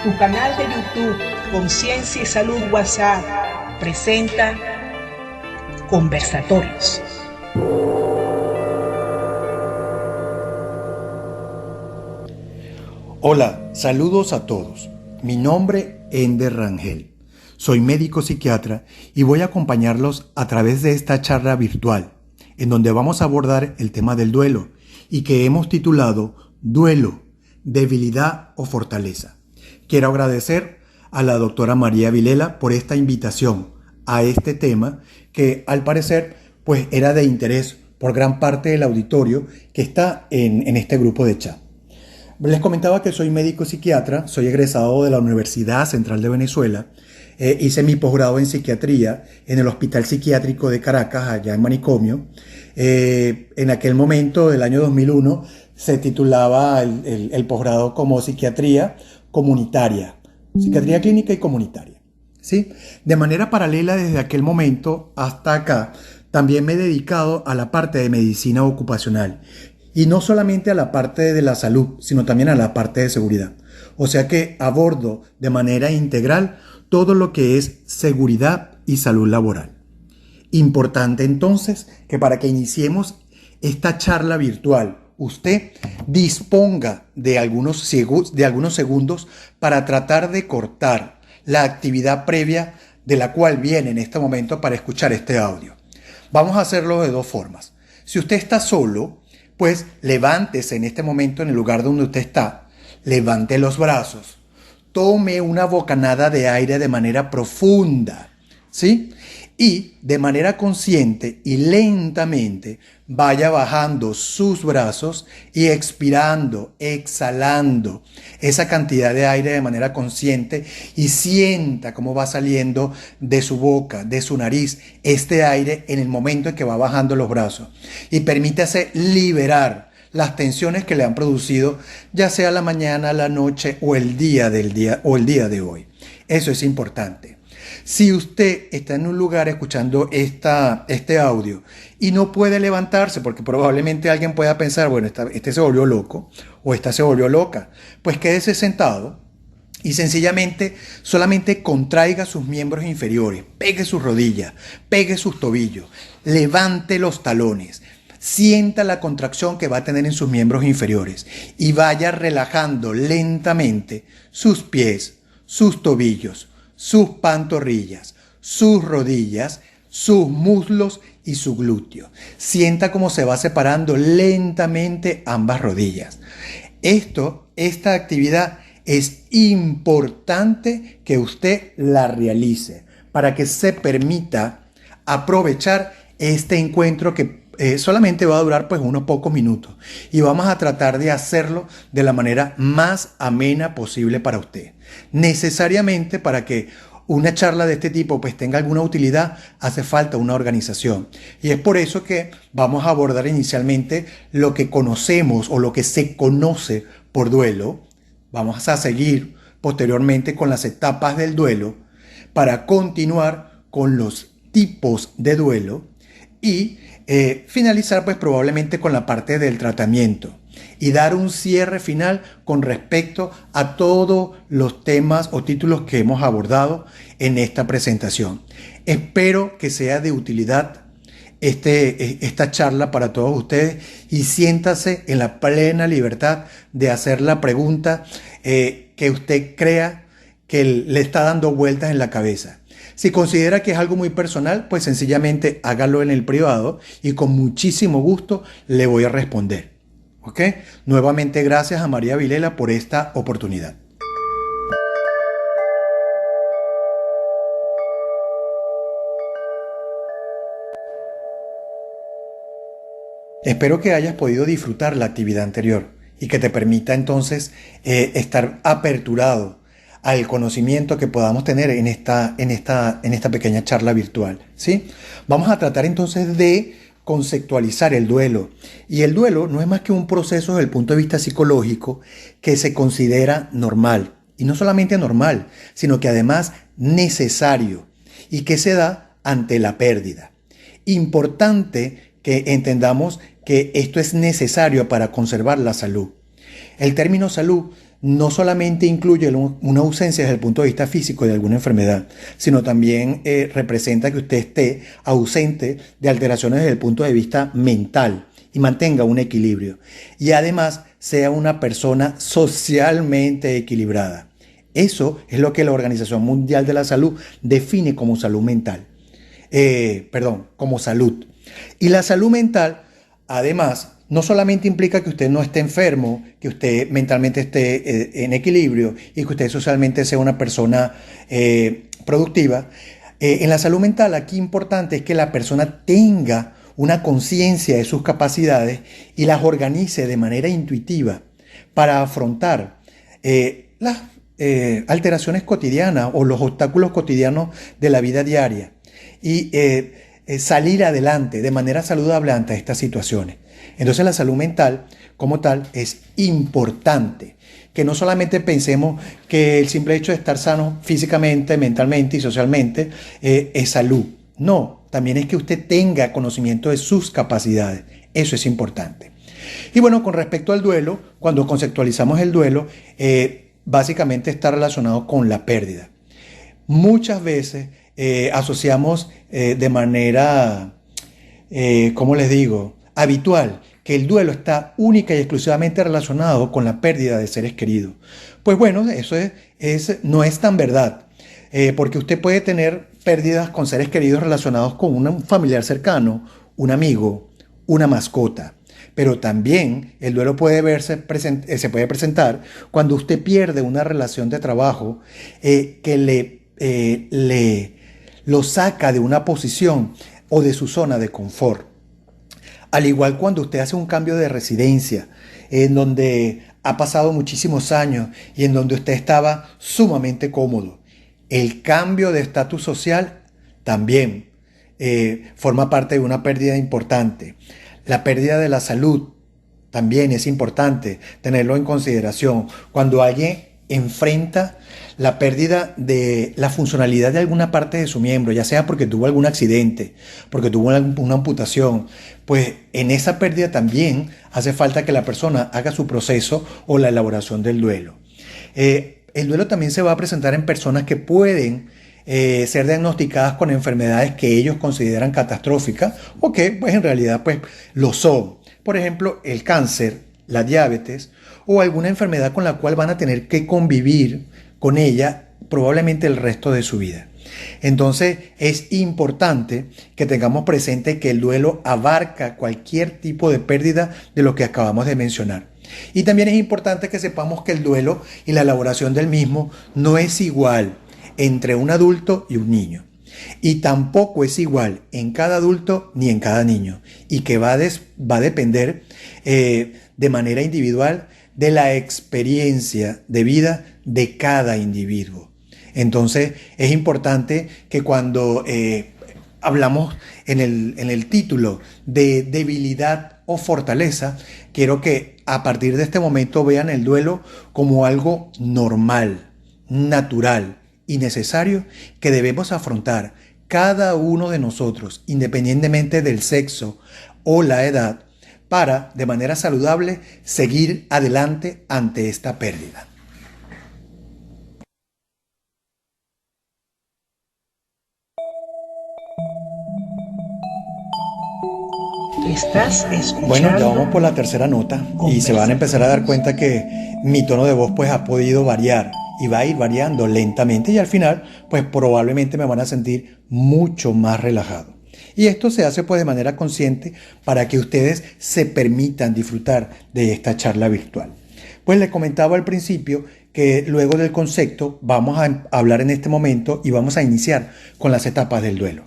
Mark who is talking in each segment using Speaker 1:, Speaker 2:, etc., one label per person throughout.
Speaker 1: Tu canal de YouTube Conciencia y Salud WhatsApp presenta Conversatorios.
Speaker 2: Hola, saludos a todos. Mi nombre es Ender Rangel. Soy médico psiquiatra y voy a acompañarlos a través de esta charla virtual, en donde vamos a abordar el tema del duelo y que hemos titulado Duelo, debilidad o fortaleza. Quiero agradecer a la doctora María Vilela por esta invitación a este tema que al parecer pues era de interés por gran parte del auditorio que está en este grupo de chat. Les comentaba que soy médico psiquiatra, soy egresado de la Universidad Central de Venezuela, hice mi posgrado en psiquiatría en el Hospital Psiquiátrico de Caracas, allá en Manicomio. En aquel momento, del año 2001, se titulaba el posgrado como psiquiatría comunitaria, psiquiatría clínica y comunitaria, ¿sí? De manera paralela desde aquel momento hasta acá, también me he dedicado a la parte de medicina ocupacional. Y no solamente a la parte de la salud, sino también a la parte de seguridad. O sea que abordo de manera integral todo lo que es seguridad y salud laboral. Importante entonces que para que iniciemos esta charla virtual, usted disponga de algunos segundos para tratar de cortar la actividad previa de la cual viene en este momento para escuchar este audio. Vamos a hacerlo de dos formas. Si usted está solo, pues levántese en este momento en el lugar donde usted está, levante los brazos, tome una bocanada de aire de manera profunda, ¿sí? Y de manera consciente y lentamente vaya bajando sus brazos y expirando, exhalando esa cantidad de aire de manera consciente y sienta cómo va saliendo de su boca, de su nariz, este aire en el momento en que va bajando los brazos. Y permítase liberar las tensiones que le han producido, ya sea la mañana, la noche o el día de hoy. Eso es importante. Si usted está en un lugar escuchando este audio y no puede levantarse porque probablemente alguien pueda pensar, bueno, este se volvió loco o esta se volvió loca, pues quédese sentado y sencillamente solamente contraiga sus miembros inferiores, pegue sus rodillas, pegue sus tobillos, levante los talones. Sienta la contracción que va a tener en sus miembros inferiores y vaya relajando lentamente sus pies, sus tobillos, sus pantorrillas, sus rodillas, sus muslos y su glúteo. Sienta cómo se va separando lentamente ambas rodillas. Esta actividad es importante que usted la realice para que se permita aprovechar este encuentro que solamente va a durar pues unos pocos minutos y vamos a tratar de hacerlo de la manera más amena posible para usted. Necesariamente para que una charla de este tipo pues tenga alguna utilidad hace falta una organización y es por eso que vamos a abordar inicialmente lo que conocemos o lo que se conoce por duelo. Vamos a seguir posteriormente con las etapas del duelo para continuar con los tipos de duelo y finalizar pues probablemente con la parte del tratamiento y dar un cierre final con respecto a todos los temas o títulos que hemos abordado en esta presentación. Espero que sea de utilidad esta charla para todos ustedes y siéntase en la plena libertad de hacer la pregunta que usted crea que le está dando vueltas en la cabeza. Si considera que es algo muy personal, pues sencillamente hágalo en el privado y con muchísimo gusto le voy a responder. ¿Ok? Nuevamente gracias a María Vilela por esta oportunidad. Espero que hayas podido disfrutar la actividad anterior y que te permita entonces estar aperturado al conocimiento que podamos tener en esta pequeña charla virtual, ¿sí? Vamos a tratar entonces de conceptualizar el duelo. Y el duelo no es más que un proceso desde el punto de vista psicológico que se considera normal. Y no solamente normal, sino que además necesario y que se da ante la pérdida. Importante que entendamos que esto es necesario para conservar la salud. El término salud no solamente incluye una ausencia desde el punto de vista físico de alguna enfermedad, sino también representa que usted esté ausente de alteraciones desde el punto de vista mental y mantenga un equilibrio. Y además sea una persona socialmente equilibrada. Eso es lo que la Organización Mundial de la Salud define como salud mental. Como salud. Y la salud mental, además, no solamente implica que usted no esté enfermo, que usted mentalmente esté en equilibrio y que usted socialmente sea una persona productiva. En la salud mental, aquí importante es que la persona tenga una conciencia de sus capacidades y las organice de manera intuitiva para afrontar las alteraciones cotidianas o los obstáculos cotidianos de la vida diaria y salir adelante de manera saludable ante estas situaciones. Entonces la salud mental como tal es importante, que no solamente pensemos que el simple hecho de estar sano físicamente, mentalmente y socialmente es salud. No, también es que usted tenga conocimiento de sus capacidades. Eso es importante. Y bueno, con respecto al duelo, cuando conceptualizamos el duelo, básicamente está relacionado con la pérdida. Muchas veces asociamos de manera, ¿cómo les digo?, habitual, que el duelo está única y exclusivamente relacionado con la pérdida de seres queridos. Pues bueno, eso no es tan verdad, porque usted puede tener pérdidas con seres queridos relacionados con un familiar cercano, un amigo, una mascota. Pero también el duelo se puede presentar cuando usted pierde una relación de trabajo que lo saca de una posición o de su zona de confort. Al igual cuando usted hace un cambio de residencia, en donde ha pasado muchísimos años y en donde usted estaba sumamente cómodo. El cambio de estatus social también forma parte de una pérdida importante. La pérdida de la salud también es importante tenerlo en consideración. Cuando alguien enfrenta la pérdida de la funcionalidad de alguna parte de su miembro, ya sea porque tuvo algún accidente, porque tuvo una amputación, pues en esa pérdida también hace falta que la persona haga su proceso o la elaboración del duelo. El duelo también se va a presentar en personas que pueden ser diagnosticadas con enfermedades que ellos consideran catastróficas o que pues en realidad pues lo son. Por ejemplo, el cáncer, la diabetes o alguna enfermedad con la cual van a tener que convivir con ella probablemente el resto de su vida. Entonces es importante que tengamos presente que el duelo abarca cualquier tipo de pérdida de lo que acabamos de mencionar. Y también es importante que sepamos que el duelo y la elaboración del mismo no es igual entre un adulto y un niño. Y tampoco es igual en cada adulto ni en cada niño. Y que va a depender de manera individual de la experiencia de vida de cada individuo. Entonces es importante que cuando hablamos en el título de debilidad o fortaleza, quiero que a partir de este momento vean el duelo como algo normal, natural y necesario que debemos afrontar cada uno de nosotros, independientemente del sexo o la edad, para, de manera saludable, seguir adelante ante esta pérdida.
Speaker 1: Estás escuchando.
Speaker 2: Bueno, ya vamos por la tercera nota y se van a empezar a dar cuenta que mi tono de voz pues ha podido variar y va a ir variando lentamente y al final pues probablemente me van a sentir mucho más relajado. Y esto se hace pues de manera consciente para que ustedes se permitan disfrutar de esta charla virtual. Pues les comentaba al principio que luego del concepto vamos a hablar en este momento y vamos a iniciar con las etapas del duelo.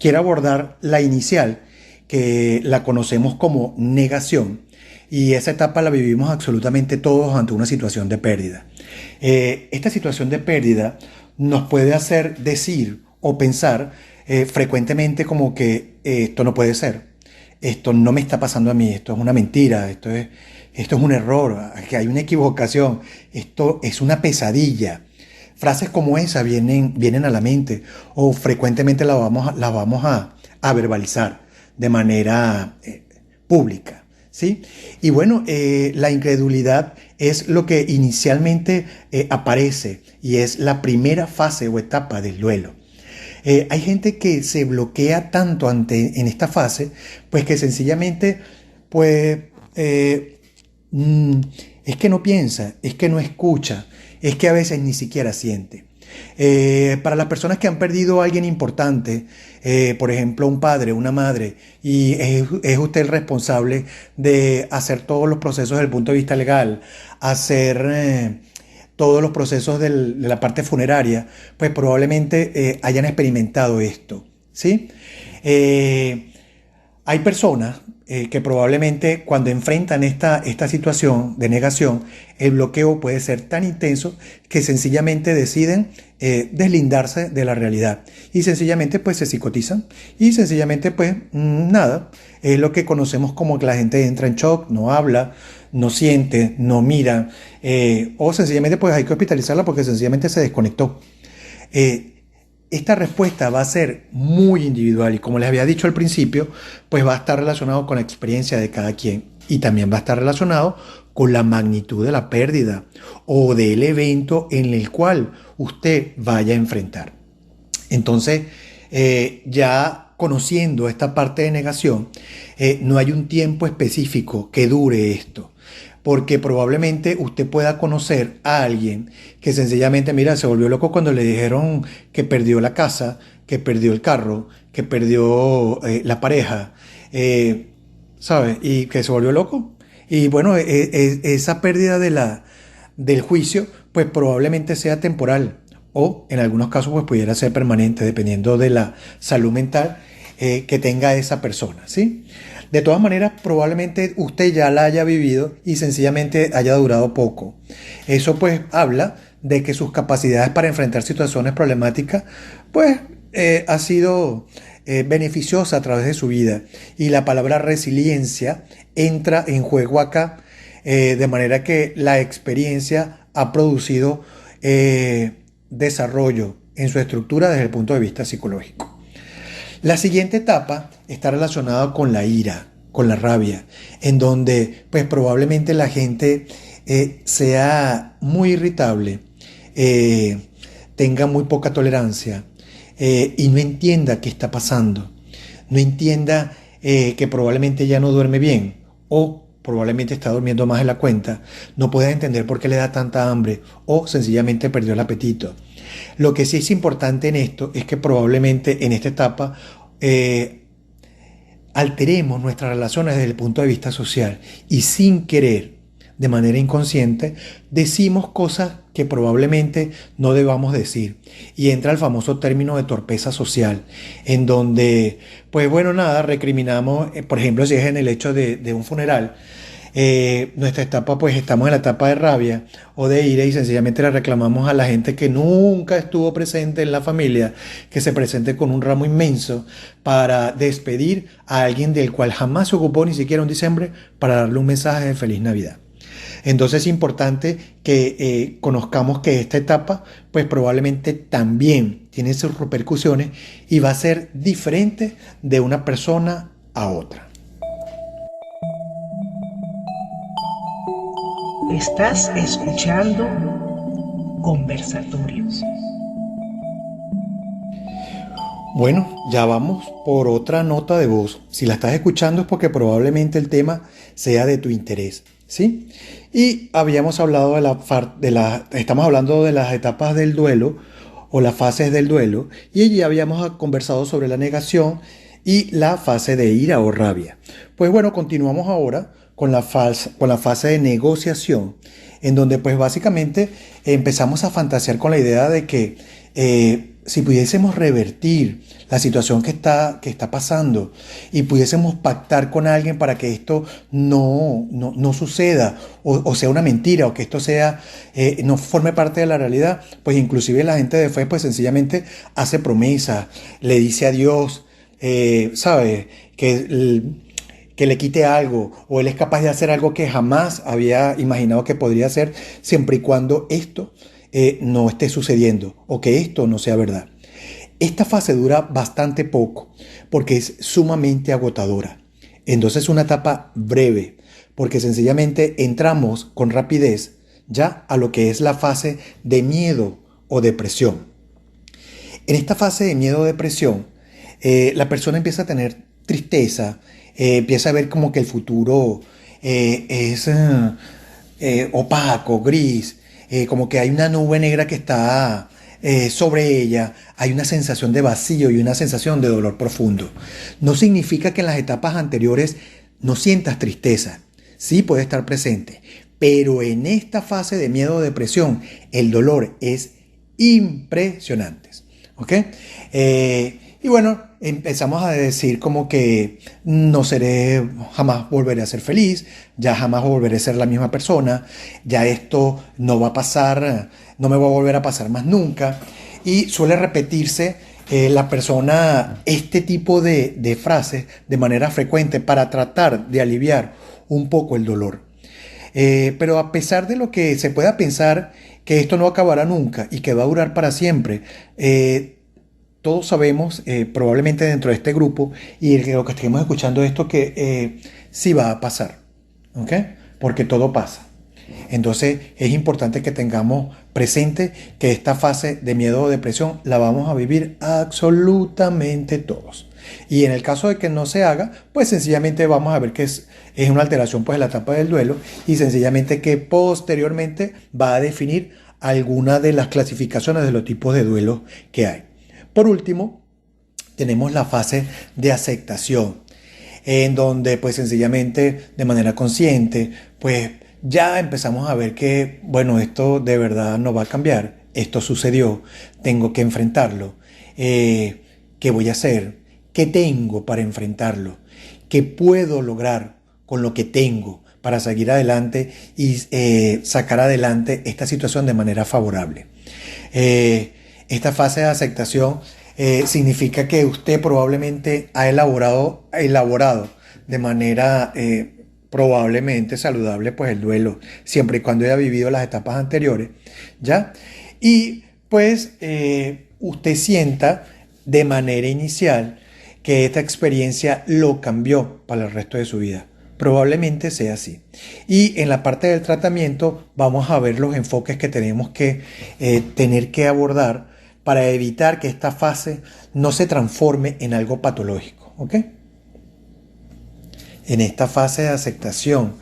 Speaker 2: Quiero abordar la inicial, que la conocemos como negación, y esa etapa la vivimos absolutamente todos ante una situación de pérdida. Esta situación de pérdida nos puede hacer decir o pensar frecuentemente como que esto no puede ser, esto no me está pasando a mí, esto es una mentira, esto es un error, que hay una equivocación, esto es una pesadilla. Frases como esa vienen a la mente o frecuentemente las vamos a verbalizar de manera pública, ¿sí? Y bueno, la incredulidad es lo que inicialmente aparece y es la primera fase o etapa del duelo. Hay gente que se bloquea tanto en esta fase, pues que sencillamente, pues, mm, es que no piensa, es que no escucha, es que a veces ni siquiera siente. Para las personas que han perdido a alguien importante, por ejemplo un padre, una madre, y es usted el responsable de hacer todos los procesos desde el punto de vista legal, hacer todos los procesos de la parte funeraria, pues probablemente hayan experimentado esto, ¿sí? Eh, Hay personas que probablemente cuando enfrentan esta situación de negación, el bloqueo puede ser tan intenso que sencillamente deciden deslindarse de la realidad y sencillamente pues se psicotizan y sencillamente pues nada, es lo que conocemos como que la gente entra en shock, no habla, no siente, no mira o sencillamente pues hay que hospitalizarla porque sencillamente se desconectó. Eh, Esta respuesta va a ser muy individual y como les había dicho al principio, pues va a estar relacionado con la experiencia de cada quien y también va a estar relacionado con la magnitud de la pérdida o del evento en el cual usted vaya a enfrentar. Entonces, ya conociendo esta parte de negación, no hay un tiempo específico que dure esto porque probablemente usted pueda conocer a alguien que sencillamente, mira, se volvió loco cuando le dijeron que perdió la casa, que perdió el carro, que perdió la pareja, ¿sabe? Y que se volvió loco. Y bueno, esa pérdida del juicio, pues probablemente sea temporal o en algunos casos pues pudiera ser permanente dependiendo de la salud mental que tenga esa persona, ¿sí? De todas maneras, probablemente usted ya la haya vivido y sencillamente haya durado poco. Eso pues habla de que sus capacidades para enfrentar situaciones problemáticas pues ha sido beneficiosa a través de su vida. Y la palabra resiliencia entra en juego acá, de manera que la experiencia ha producido desarrollo en su estructura desde el punto de vista psicológico. La siguiente etapa está relacionada con la ira, con la rabia, en donde pues probablemente la gente sea muy irritable, tenga muy poca tolerancia y no entienda qué está pasando, no entienda que probablemente ya no duerme bien o probablemente está durmiendo más de la cuenta, no pueda entender por qué le da tanta hambre o sencillamente perdió el apetito. Lo que sí es importante en esto es que probablemente en esta etapa alteremos nuestras relaciones desde el punto de vista social y sin querer, de manera inconsciente, decimos cosas que probablemente no debamos decir. Y entra el famoso término de torpeza social, en donde, pues bueno, nada, recriminamos, por ejemplo, si es en el hecho de un funeral, nuestra etapa, pues estamos en la etapa de rabia o de ira y sencillamente le reclamamos a la gente que nunca estuvo presente en la familia, que se presente con un ramo inmenso para despedir a alguien del cual jamás se ocupó ni siquiera un diciembre para darle un mensaje de feliz Navidad. Entonces es importante que conozcamos que esta etapa pues probablemente también tiene sus repercusiones y va a ser diferente de una persona a otra.
Speaker 1: Estás escuchando Conversatorios.
Speaker 2: Bueno, ya vamos por otra nota de voz. Si la estás escuchando es porque probablemente el tema sea de tu interés, ¿sí? Y habíamos hablado estamos hablando de las etapas del duelo o las fases del duelo y allí habíamos conversado sobre la negación y la fase de ira o rabia. Pues bueno, continuamos ahora con la fase de negociación, en donde pues básicamente empezamos a fantasear con la idea de que si pudiésemos revertir la situación que está pasando y pudiésemos pactar con alguien para que esto no suceda o sea una mentira o que esto sea no forme parte de la realidad, pues inclusive la gente de fe pues sencillamente hace promesas, le dice a Dios, ¿sabe? Que le quite algo o él es capaz de hacer algo que jamás había imaginado que podría hacer siempre y cuando esto no esté sucediendo o que esto no sea verdad. Esta fase dura bastante poco porque es sumamente agotadora. Entonces es una etapa breve porque sencillamente entramos con rapidez ya a lo que es la fase de miedo o depresión. En esta fase de miedo o depresión, la persona empieza a tener tristeza, empieza a ver como que el futuro es opaco, gris, como que hay una nube negra que está sobre ella, hay una sensación de vacío y una sensación de dolor profundo. No significa que en las etapas anteriores no sientas tristeza, sí puede estar presente, pero en esta fase de miedo o depresión el dolor es impresionante. ¿Ok? Y bueno, empezamos a decir como que no seré, jamás volveré a ser feliz, ya jamás volveré a ser la misma persona, ya esto no va a pasar, no me va a volver a pasar más nunca. Y suele repetirse la persona este tipo de frases de manera frecuente para tratar de aliviar un poco el dolor. Pero a pesar de lo que se pueda pensar que esto no acabará nunca y que va a durar para siempre, todos sabemos, probablemente dentro de este grupo y lo que estemos escuchando esto, que sí va a pasar, ¿ok? Porque todo pasa. Entonces es importante que tengamos presente que esta fase de miedo o depresión la vamos a vivir absolutamente todos. Y en el caso de que no se haga, pues sencillamente vamos a ver que es una alteración pues en la etapa del duelo y sencillamente que posteriormente va a definir alguna de las clasificaciones de los tipos de duelos que hay. Por último, tenemos la fase de aceptación, en donde pues sencillamente de manera consciente pues ya empezamos a ver que bueno, esto de verdad no va a cambiar, esto sucedió, tengo que enfrentarlo, ¿qué voy a hacer? ¿Qué tengo para enfrentarlo? ¿Qué puedo lograr con lo que tengo para seguir adelante y sacar adelante esta situación de manera favorable? Esta fase de aceptación significa que usted probablemente ha elaborado de manera probablemente saludable pues el duelo, siempre y cuando haya vivido las etapas anteriores, ¿ya? Y pues usted sienta de manera inicial que esta experiencia lo cambió para el resto de su vida. Probablemente sea así. Y en la parte del tratamiento vamos a ver los enfoques que tenemos que tener que abordar para evitar que esta fase no se transforme en algo patológico. ¿Ok? En esta fase de aceptación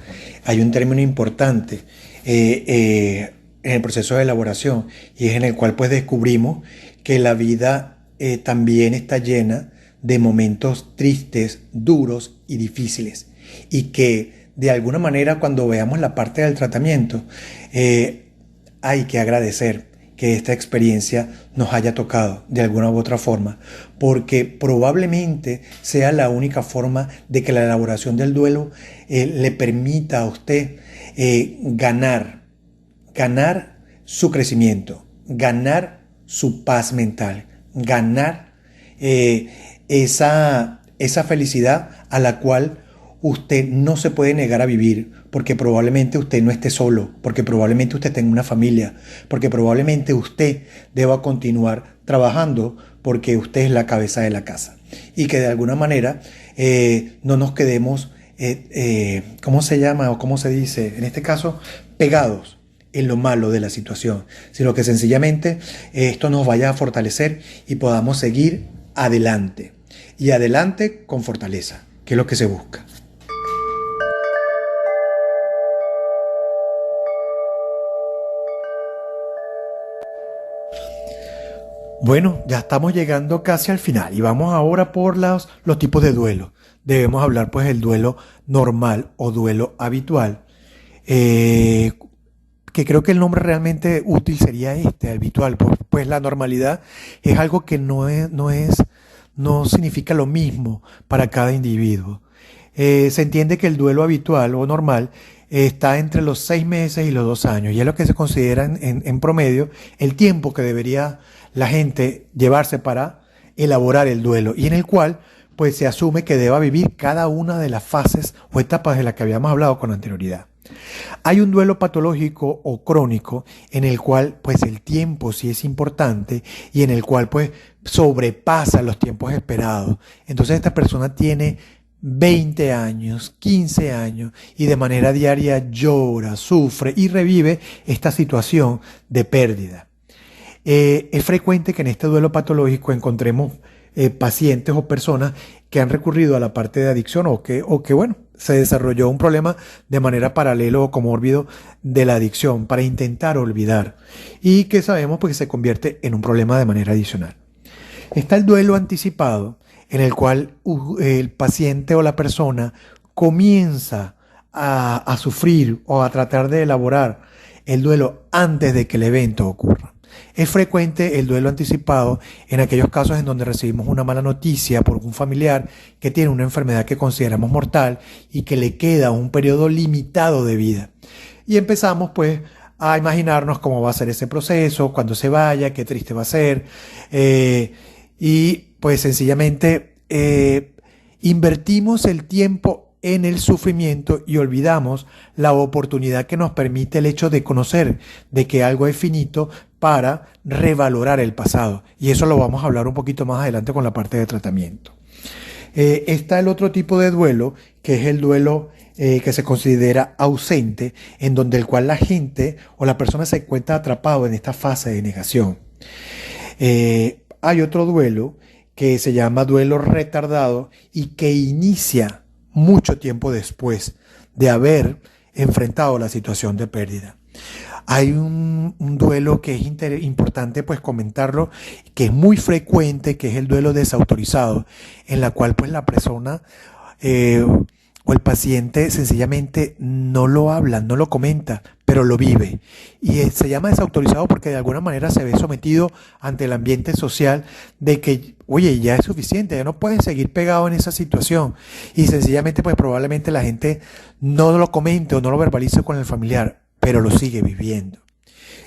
Speaker 2: hay un término importante en el proceso de elaboración y es en el cual pues descubrimos que la vida también está llena de momentos tristes, duros y difíciles y que de alguna manera cuando veamos la parte del tratamiento hay que agradecer que esta experiencia nos haya tocado de alguna u otra forma, porque probablemente sea la única forma de que la elaboración del duelo le permita a usted ganar su crecimiento, ganar su paz mental, ganar esa felicidad a la cual usted no se puede negar a vivir, porque probablemente usted no esté solo, porque probablemente usted tenga una familia, porque probablemente usted deba continuar trabajando porque usted es la cabeza de la casa. Y que de alguna manera no nos quedemos, ¿cómo se llama o cómo se dice? En este caso, pegados en lo malo de la situación, sino que sencillamente esto nos vaya a fortalecer y podamos seguir adelante. Y adelante con fortaleza, que es lo que se busca. Bueno, ya estamos llegando casi al final y vamos ahora por los tipos de duelo. Debemos hablar pues del duelo normal o duelo habitual, que creo que el nombre realmente útil sería habitual, pues la normalidad es algo que no significa lo mismo para cada individuo. Se entiende que el duelo habitual o normal está entre los 6 meses y los 2 años y es lo que se considera en promedio el tiempo que debería la gente llevarse para elaborar el duelo y en el cual pues se asume que deba vivir cada una de las fases o etapas de las que habíamos hablado con anterioridad. Hay un duelo patológico o crónico en el cual pues el tiempo sí es importante y en el cual pues sobrepasa los tiempos esperados. Entonces esta persona tiene 20 años, 15 años y de manera diaria llora, sufre y revive esta situación de pérdida. Es frecuente que en este duelo patológico encontremos pacientes o personas que han recurrido a la parte de adicción o que bueno, se desarrolló un problema de manera paralela o comórbido de la adicción para intentar olvidar y que sabemos pues, que se convierte en un problema de manera adicional. Está el duelo anticipado, en el cual el paciente o la persona comienza a sufrir o a tratar de elaborar el duelo antes de que el evento ocurra. Es frecuente el duelo anticipado en aquellos casos en donde recibimos una mala noticia por un familiar que tiene una enfermedad que consideramos mortal y que le queda un periodo limitado de vida. Y empezamos pues a imaginarnos cómo va a ser ese proceso, cuando se vaya, qué triste va a ser. Y pues sencillamente invertimos el tiempo en el sufrimiento y olvidamos la oportunidad que nos permite el hecho de conocer de que algo es finito para revalorar el pasado. Y eso lo vamos a hablar un poquito más adelante con la parte de tratamiento. Está el otro tipo de duelo, que es el duelo que se considera ausente, en donde el cual la gente o la persona se encuentra atrapado en esta fase de negación. Hay otro duelo que se llama duelo retardado y que inicia mucho tiempo después de haber enfrentado la situación de pérdida. Hay un duelo que es importante pues comentarlo, que es muy frecuente, que es el duelo desautorizado, en la cual pues la persona o el paciente sencillamente no lo habla, no lo comenta, pero lo vive. Y se llama desautorizado porque de alguna manera se ve sometido ante el ambiente social de que, oye, ya es suficiente, ya no puedes seguir pegado en esa situación. Y sencillamente pues probablemente la gente no lo comente o no lo verbalice con el familiar, pero lo sigue viviendo.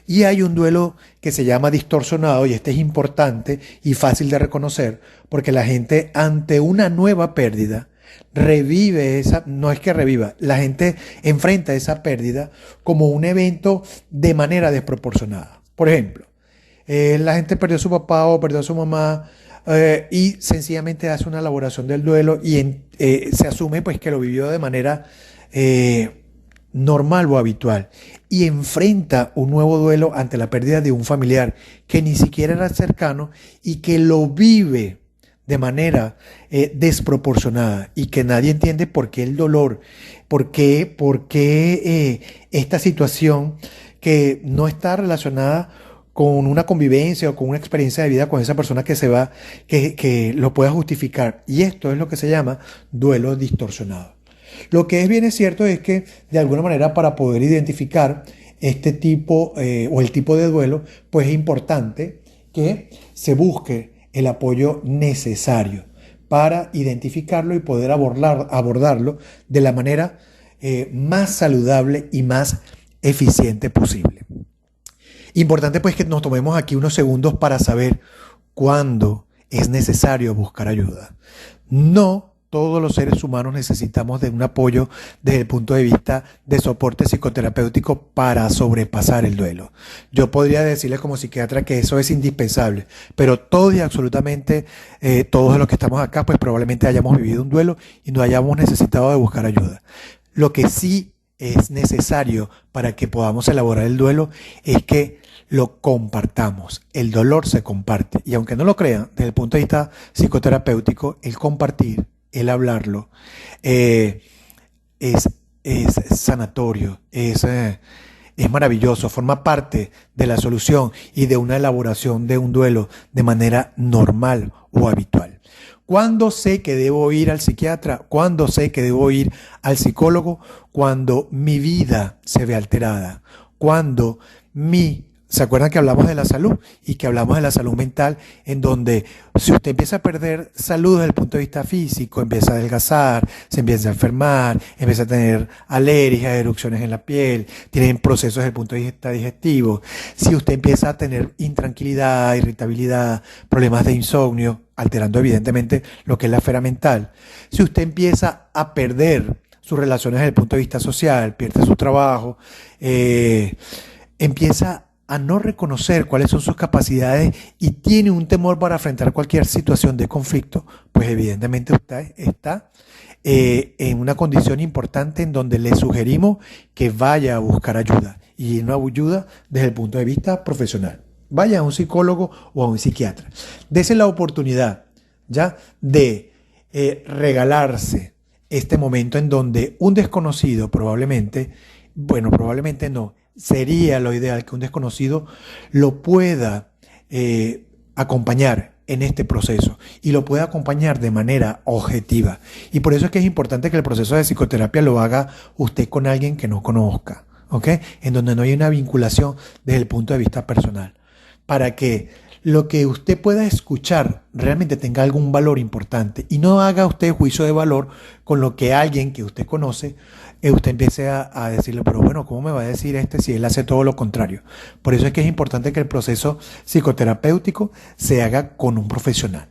Speaker 2: Y hay un duelo que se llama distorsionado y este es importante y fácil de reconocer porque la gente ante una nueva pérdida revive esa, no es que reviva, la gente enfrenta esa pérdida como un evento de manera desproporcionada. Por ejemplo, la gente perdió a su papá o perdió a su mamá y sencillamente hace una elaboración del duelo y se asume pues que lo vivió de manera normal o habitual y enfrenta un nuevo duelo ante la pérdida de un familiar que ni siquiera era cercano y que lo vive de manera desproporcionada y que nadie entiende por qué el dolor, por qué esta situación que no está relacionada con una convivencia o con una experiencia de vida con esa persona que se va, que lo pueda justificar. Y esto es lo que se llama duelo distorsionado. Lo que es bien cierto es que de alguna manera para poder identificar este tipo o el tipo de duelo, pues es importante que se busque el apoyo necesario para identificarlo y poder abordarlo de la manera más saludable y más eficiente posible. Importante pues que nos tomemos aquí unos segundos para saber cuándo es necesario buscar ayuda. No todos los seres humanos necesitamos de un apoyo desde el punto de vista de soporte psicoterapéutico para sobrepasar el duelo. Yo podría decirles como psiquiatra que eso es indispensable, pero todos y absolutamente todos los que estamos acá pues probablemente hayamos vivido un duelo y no hayamos necesitado de buscar ayuda. Lo que sí es necesario para que podamos elaborar el duelo es que lo compartamos. El dolor se comparte y aunque no lo crean, desde el punto de vista psicoterapéutico, el compartir, el hablarlo, es sanatorio, es maravilloso, forma parte de la solución y de una elaboración de un duelo de manera normal o habitual. ¿Cuándo sé que debo ir al psiquiatra? ¿Cuándo sé que debo ir al psicólogo? Cuando mi vida se ve alterada, cuando ¿se acuerdan que hablamos de la salud? Y que hablamos de la salud mental, en donde si usted empieza a perder salud desde el punto de vista físico, empieza a adelgazar, se empieza a enfermar, empieza a tener alergias, erupciones en la piel, tiene procesos desde el punto de vista digestivo, si usted empieza a tener intranquilidad, irritabilidad, problemas de insomnio, alterando evidentemente lo que es la esfera mental, si usted empieza a perder sus relaciones desde el punto de vista social, pierde su trabajo, empieza a no reconocer cuáles son sus capacidades y tiene un temor para enfrentar cualquier situación de conflicto, pues evidentemente usted está en una condición importante en donde le sugerimos que vaya a buscar ayuda, y una ayuda desde el punto de vista profesional. Vaya a un psicólogo o a un psiquiatra. Dese la oportunidad ya de regalarse este momento en donde un desconocido probablemente no, sería lo ideal que un desconocido lo pueda acompañar en este proceso y lo pueda acompañar de manera objetiva. Y por eso es que es importante que el proceso de psicoterapia lo haga usted con alguien que no conozca, ¿ok? En donde no hay una vinculación desde el punto de vista personal, para que lo que usted pueda escuchar realmente tenga algún valor importante y no haga usted juicio de valor con lo que alguien que usted conoce, usted empiece a decirle, pero bueno, ¿cómo me va a decir si él hace todo lo contrario? Por eso es que es importante que el proceso psicoterapéutico se haga con un profesional.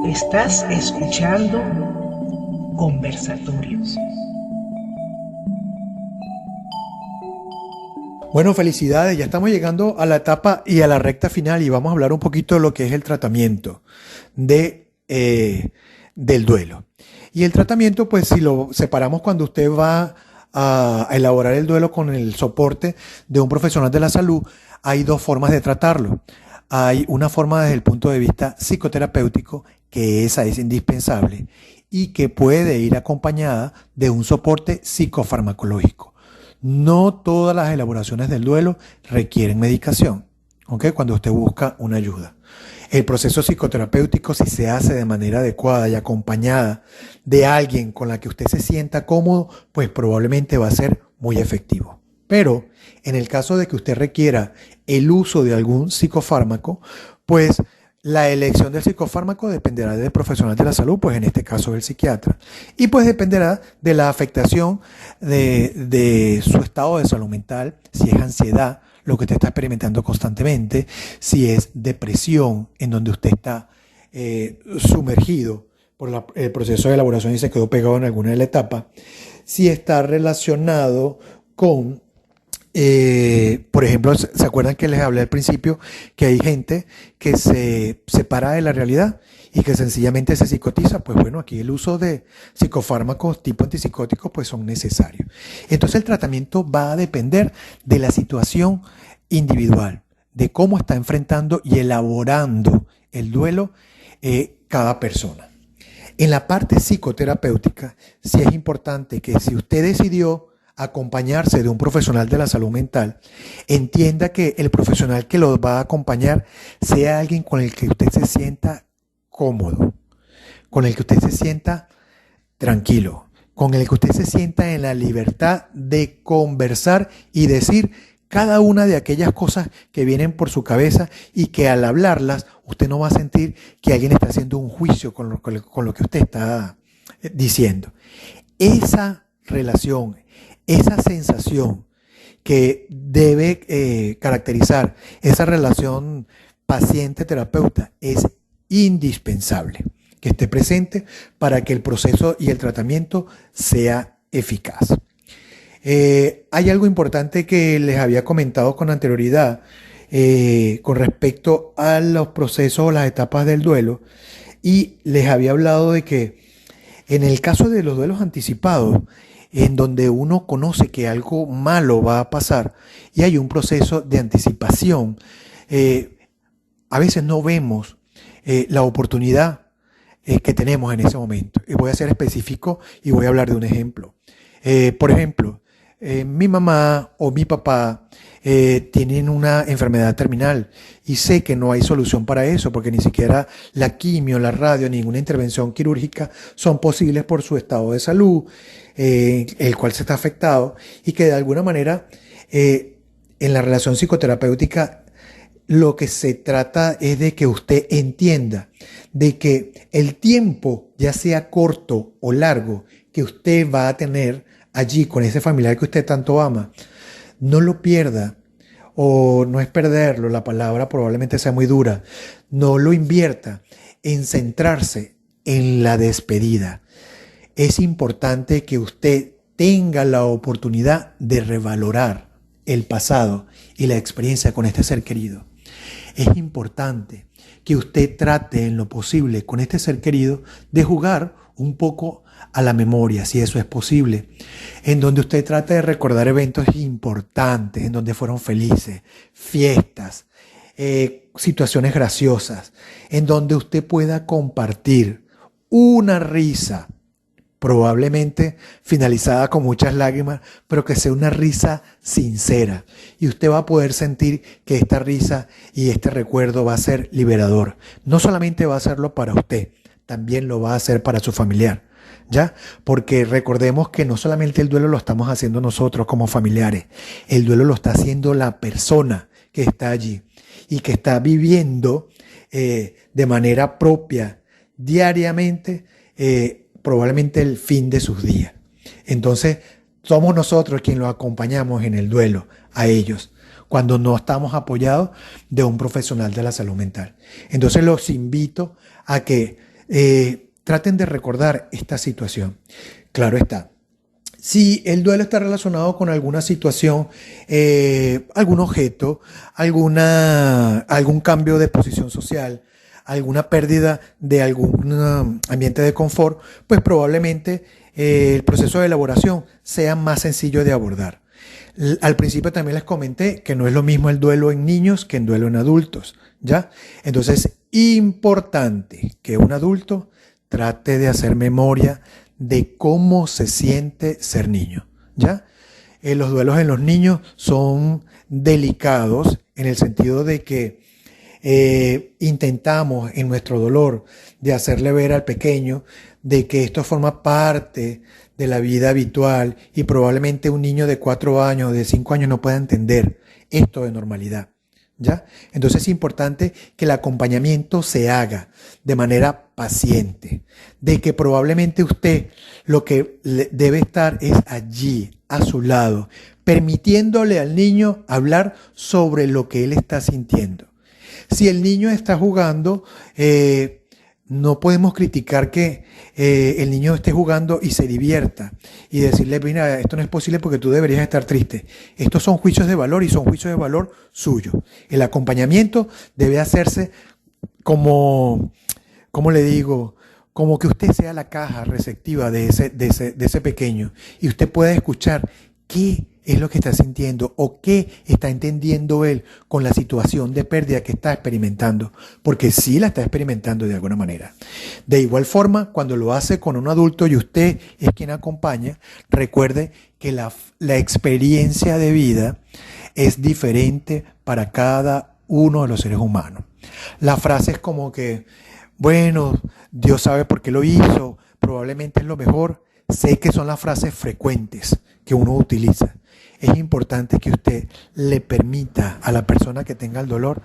Speaker 1: Estás escuchando Conversatorios.
Speaker 2: Bueno, felicidades, ya estamos llegando a la etapa y a la recta final y vamos a hablar un poquito de lo que es el tratamiento del duelo. Y el tratamiento, pues si lo separamos cuando usted va a elaborar el duelo con el soporte de un profesional de la salud, hay dos formas de tratarlo. Hay una forma desde el punto de vista psicoterapéutico, que esa es indispensable y que puede ir acompañada de un soporte psicofarmacológico. No todas las elaboraciones del duelo requieren medicación, ¿ok? Cuando usted busca una ayuda. El proceso psicoterapéutico, si se hace de manera adecuada y acompañada de alguien con la que usted se sienta cómodo, pues probablemente va a ser muy efectivo. Pero en el caso de que usted requiera el uso de algún psicofármaco, pues la elección del psicofármaco dependerá del profesional de la salud, pues en este caso del psiquiatra. Y pues dependerá de la afectación de su estado de salud mental, si es ansiedad, lo que usted está experimentando constantemente, si es depresión, en donde usted está sumergido por el proceso de elaboración y se quedó pegado en alguna de las etapas, si está relacionado con por ejemplo, ¿se acuerdan que les hablé al principio que hay gente que se separa de la realidad y que sencillamente se psicotiza? Pues bueno, aquí el uso de psicofármacos tipo antipsicóticos pues son necesarios. Entonces el tratamiento va a depender de la situación individual, de cómo está enfrentando y elaborando el duelo cada persona. En la parte psicoterapéutica, sí es importante que si usted decidió acompañarse de un profesional de la salud mental, entienda que el profesional que lo va a acompañar sea alguien con el que usted se sienta cómodo, con el que usted se sienta tranquilo, con el que usted se sienta en la libertad de conversar y decir cada una de aquellas cosas que vienen por su cabeza y que al hablarlas usted no va a sentir que alguien está haciendo un juicio con lo que usted está diciendo. Esa relación, esa sensación que debe caracterizar esa relación paciente-terapeuta es indispensable que esté presente para que el proceso y el tratamiento sea eficaz. Hay algo importante que les había comentado con anterioridad con respecto a los procesos o las etapas del duelo, y les había hablado de que en el caso de los duelos anticipados, en donde uno conoce que algo malo va a pasar y hay un proceso de anticipación, a veces no vemos la oportunidad que tenemos en ese momento. Y voy a ser específico y voy a hablar de un ejemplo. Por ejemplo, mi mamá o mi papá tienen una enfermedad terminal y sé que no hay solución para eso porque ni siquiera la quimio, la radio, ninguna intervención quirúrgica son posibles por su estado de salud, el cual se está afectado, y que de alguna manera en la relación psicoterapéutica lo que se trata es de que usted entienda de que el tiempo, ya sea corto o largo, que usted va a tener allí con ese familiar que usted tanto ama, no lo pierda, o no es perderlo, la palabra probablemente sea muy dura, no lo invierta en centrarse en la despedida. Es importante que usted tenga la oportunidad de revalorar el pasado y la experiencia con este ser querido. Es importante que usted trate en lo posible con este ser querido de jugar un poco a la memoria, si eso es posible, en donde usted trate de recordar eventos importantes, en donde fueron felices, fiestas, situaciones graciosas, en donde usted pueda compartir una risa, probablemente finalizada con muchas lágrimas, pero que sea una risa sincera. Y usted va a poder sentir que esta risa y este recuerdo va a ser liberador. No solamente va a hacerlo para usted, también lo va a hacer para su familiar, ¿ya? Porque recordemos que no solamente el duelo lo estamos haciendo nosotros como familiares, el duelo lo está haciendo la persona que está allí y que está viviendo de manera propia, diariamente, probablemente el fin de sus días. Entonces, somos nosotros quienes los acompañamos en el duelo a ellos, cuando no estamos apoyados de un profesional de la salud mental. Entonces, los invito a que traten de recordar esta situación. Claro está. Si el duelo está relacionado con alguna situación, algún objeto, algún cambio de posición social, alguna pérdida de algún ambiente de confort, pues probablemente el proceso de elaboración sea más sencillo de abordar. Al principio también les comenté que no es lo mismo el duelo en niños que el duelo en adultos, ¿ya? Entonces, importante que un adulto trate de hacer memoria de cómo se siente ser niño, ¿ya? Los duelos en los niños son delicados en el sentido de que intentamos en nuestro dolor de hacerle ver al pequeño de que esto forma parte de la vida habitual y probablemente un niño de 4 años o de 5 años no pueda entender esto de normalidad, ¿ya? Entonces es importante que el acompañamiento se haga de manera paciente, de que probablemente usted lo que debe estar es allí, a su lado, permitiéndole al niño hablar sobre lo que él está sintiendo. Si el niño está jugando, no podemos criticar que el niño esté jugando y se divierta y decirle, mira, esto no es posible porque tú deberías estar triste. Estos son juicios de valor y son juicios de valor suyos. El acompañamiento debe hacerse como le digo, como que usted sea la caja receptiva de ese pequeño y usted pueda escuchar qué es lo que está sintiendo o qué está entendiendo él con la situación de pérdida que está experimentando, porque sí la está experimentando de alguna manera. De igual forma, cuando lo hace con un adulto y usted es quien acompaña, recuerde que la experiencia de vida es diferente para cada uno de los seres humanos. La frase es como que, bueno, Dios sabe por qué lo hizo, probablemente es lo mejor. Sé que son las frases frecuentes que uno utiliza. Es importante que usted le permita a la persona que tenga el dolor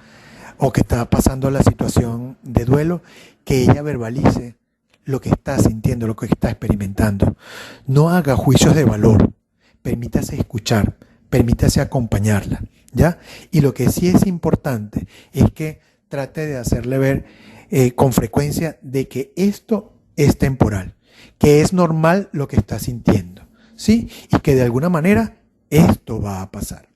Speaker 2: o que está pasando la situación de duelo, que ella verbalice lo que está sintiendo, lo que está experimentando. No haga juicios de valor. Permítase escuchar, permítase acompañarla, ¿ya? Y lo que sí es importante es que trate de hacerle ver con frecuencia de que esto es temporal, que es normal lo que está sintiendo, ¿sí? Y que de alguna manera esto va a pasar.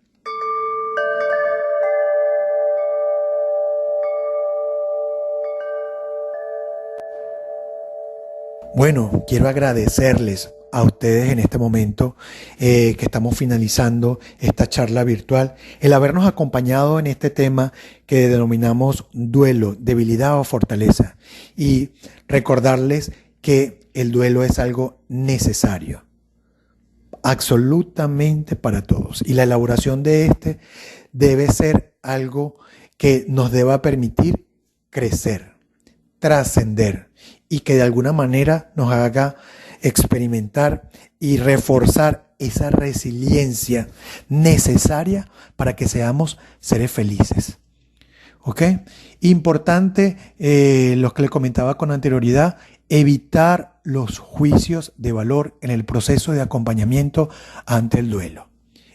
Speaker 2: Bueno, quiero agradecerles a ustedes en este momento que estamos finalizando esta charla virtual, el habernos acompañado en este tema que denominamos duelo, debilidad o fortaleza, y recordarles que el duelo es algo necesario, absolutamente para todos, y la elaboración de este debe ser algo que nos deba permitir crecer, trascender y que de alguna manera nos haga experimentar y reforzar esa resiliencia necesaria para que seamos seres felices. ¿Ok? Importante, lo que le comentaba con anterioridad, evitar los juicios de valor en el proceso de acompañamiento ante el duelo.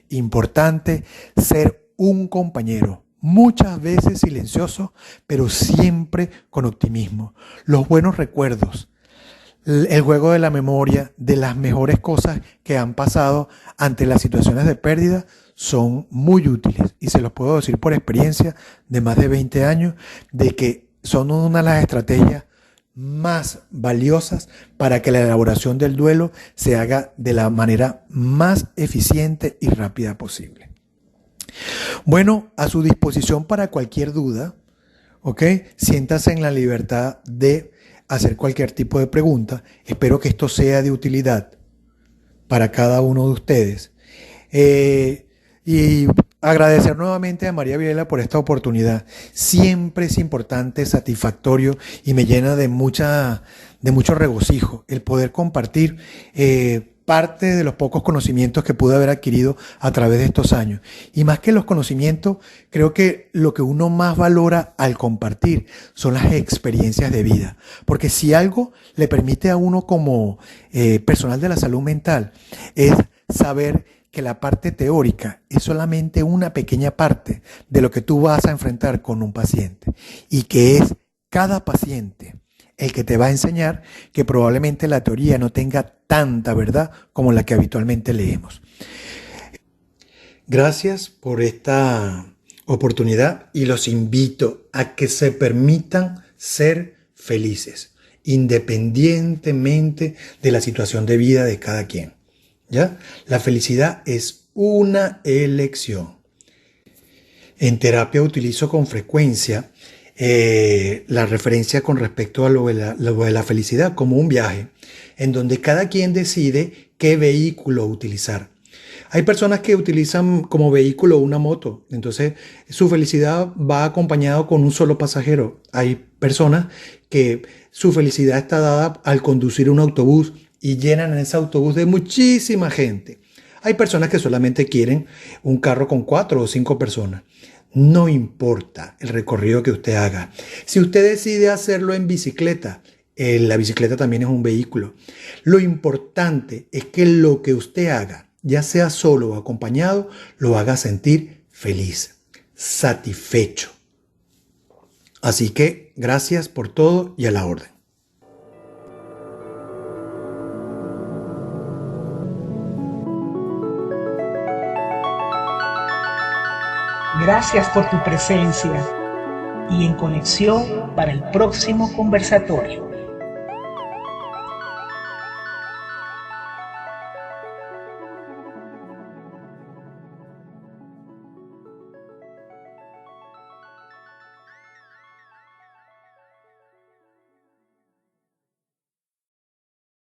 Speaker 2: Importante ser un compañero, muchas veces silencioso, pero siempre con optimismo. Los buenos recuerdos, el juego de la memoria, de las mejores cosas que han pasado ante las situaciones de pérdida, son muy útiles. Y se los puedo decir por experiencia de más de 20 años, de que son una de las estrategias más valiosas para que la elaboración del duelo se haga de la manera más eficiente y rápida posible. Bueno, a su disposición para cualquier duda, ¿ok? Siéntase en la libertad de hacer cualquier tipo de pregunta. Espero que esto sea de utilidad para cada uno de ustedes. Y agradecer nuevamente a María Vilela por esta oportunidad. Siempre es importante, satisfactorio y me llena de mucho regocijo el poder compartir parte de los pocos conocimientos que pude haber adquirido a través de estos años. Y más que los conocimientos, creo que lo que uno más valora al compartir son las experiencias de vida. Porque si algo le permite a uno como personal de la salud mental es saber que la parte teórica es solamente una pequeña parte de lo que tú vas a enfrentar con un paciente y que es cada paciente el que te va a enseñar que probablemente la teoría no tenga tanta verdad como la que habitualmente leemos. Gracias por esta oportunidad y los invito a que se permitan ser felices, independientemente de la situación de vida de cada quien. ¿Ya? La felicidad es una elección. En terapia utilizo con frecuencia la referencia con respecto a lo de la felicidad como un viaje, en donde cada quien decide qué vehículo utilizar. Hay personas que utilizan como vehículo una moto, entonces su felicidad va acompañado con un solo pasajero. Hay personas que su felicidad está dada al conducir un autobús y llenan en ese autobús de muchísima gente. Hay personas que solamente quieren un carro con 4 o 5 personas. No importa el recorrido que usted haga. Si usted decide hacerlo en bicicleta, la bicicleta también es un vehículo. Lo importante es que lo que usted haga, ya sea solo o acompañado, lo haga sentir feliz, satisfecho. Así que gracias por todo y a la orden.
Speaker 1: Gracias por tu presencia y en conexión para el próximo conversatorio.